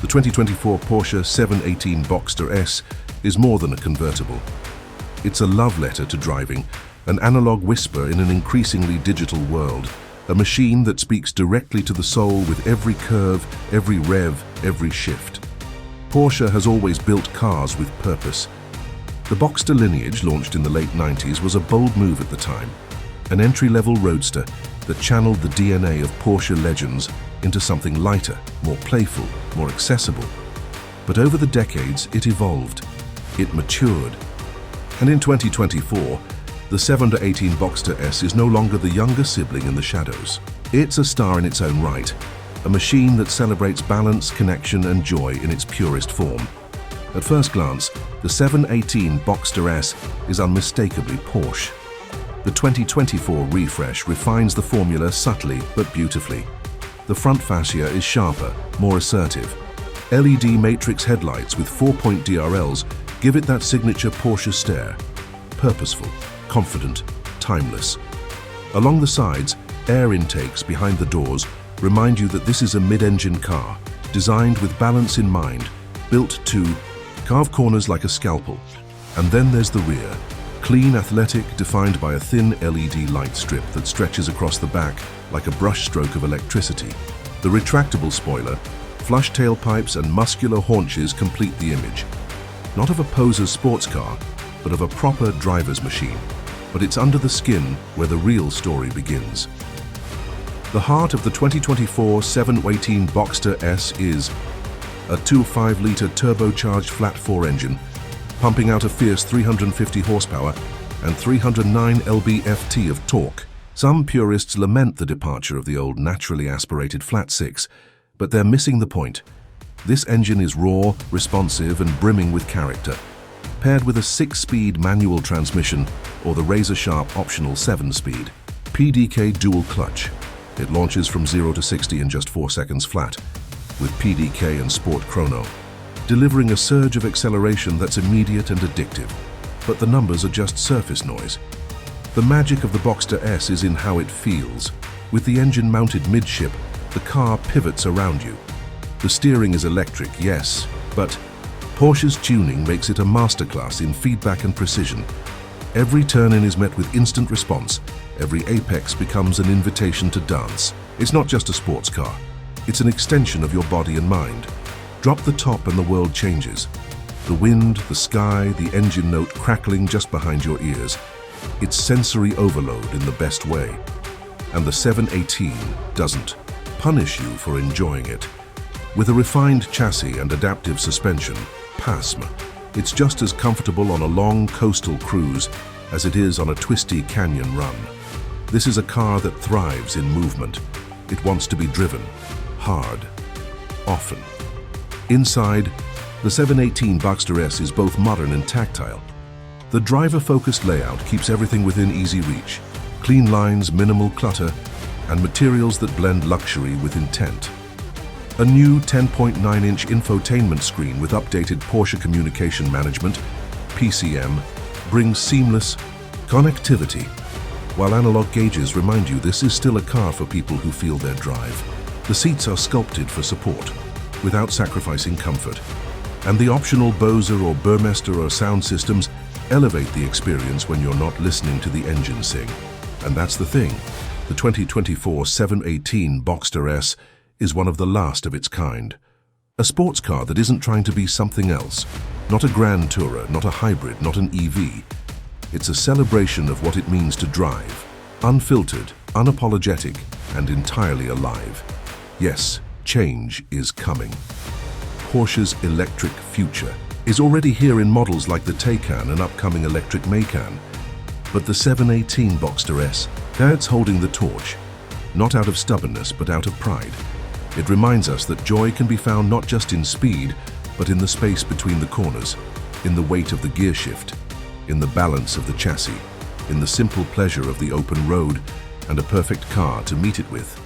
The 2024 Porsche 718 Boxster S is more than a convertible. It's a love letter to driving, an analog whisper in an increasingly digital world, a machine that speaks directly to the soul with every curve, every rev, every shift. Porsche has always built cars with purpose. The Boxster lineage, launched in the late 90s, was a bold move at the time, an entry-level roadster that channeled the DNA of Porsche legends into something lighter, more playful, more accessible. But over the decades, it evolved, it matured. And in 2024, the 718 Boxster S is no longer the younger sibling in the shadows. It's a star in its own right, a machine that celebrates balance, connection, and joy in its purest form. At first glance, the 718 Boxster S is unmistakably Porsche. The 2024 refresh refines the formula subtly but beautifully. The front fascia is sharper, more assertive. LED matrix headlights with 4-point DRLs give it that signature Porsche stare. Purposeful, confident, timeless. Along the sides, air intakes behind the doors remind you that this is a mid-engine car, designed with balance in mind, built to carve corners like a scalpel. And then there's the rear, clean, athletic, defined by a thin LED light strip that stretches across the back like a brushstroke of electricity. The retractable spoiler, flush tailpipes, and muscular haunches complete the image. Not of a poser's sports car, but of a proper driver's machine. But it's under the skin where the real story begins. The heart of the 2024 718 Boxster S is a 2.5-litre turbocharged flat-4 engine, pumping out a fierce 350 horsepower and 309 lb-ft of torque. Some purists lament the departure of the old naturally aspirated flat-6, but they're missing the point. This engine is raw, responsive, and brimming with character. Paired with a 6-speed manual transmission or the razor-sharp optional 7-speed PDK dual clutch, it launches from 0 to 60 in just 4 seconds flat, with PDK and Sport Chrono, delivering a surge of acceleration that's immediate and addictive. But the numbers are just surface noise. The magic of the Boxster S is in how it feels. With the engine mounted midship, the car pivots around you. The steering is electric, yes, but Porsche's tuning makes it a masterclass in feedback and precision. Every turn-in is met with instant response. Every apex becomes an invitation to dance. It's not just a sports car. It's an extension of your body and mind. Drop the top and the world changes. The wind, the sky, the engine note crackling just behind your ears. It's sensory overload in the best way. And the 718 doesn't punish you for enjoying it. With a refined chassis and adaptive suspension, PASM, it's just as comfortable on a long coastal cruise as it is on a twisty canyon run. This is a car that thrives in movement. It wants to be driven, hard, often. Inside, the 718 Boxster S is both modern and tactile. The driver-focused layout keeps everything within easy reach. Clean lines, minimal clutter, and materials that blend luxury with intent. A new 10.9-inch infotainment screen with updated Porsche Communication Management, PCM, brings seamless connectivity, while analog gauges remind you this is still a car for people who feel their drive. The seats are sculpted for support, without sacrificing comfort, and the optional Bose or Burmester sound systems elevate the experience when you're not listening to the engine sing. And that's the thing, the 2024 718 Boxster S is one of the last of its kind. A sports car that isn't trying to be something else, not a grand tourer, not a hybrid, not an EV. It's a celebration of what it means to drive, unfiltered, unapologetic, and entirely alive. Yes, change is coming. Porsche's electric future is already here in models like the Taycan and upcoming electric Macan. But the 718 Boxster S, that's holding the torch, not out of stubbornness but out of pride. It reminds us that joy can be found not just in speed, but in the space between the corners, in the weight of the gear shift, in the balance of the chassis, in the simple pleasure of the open road, and a perfect car to meet it with.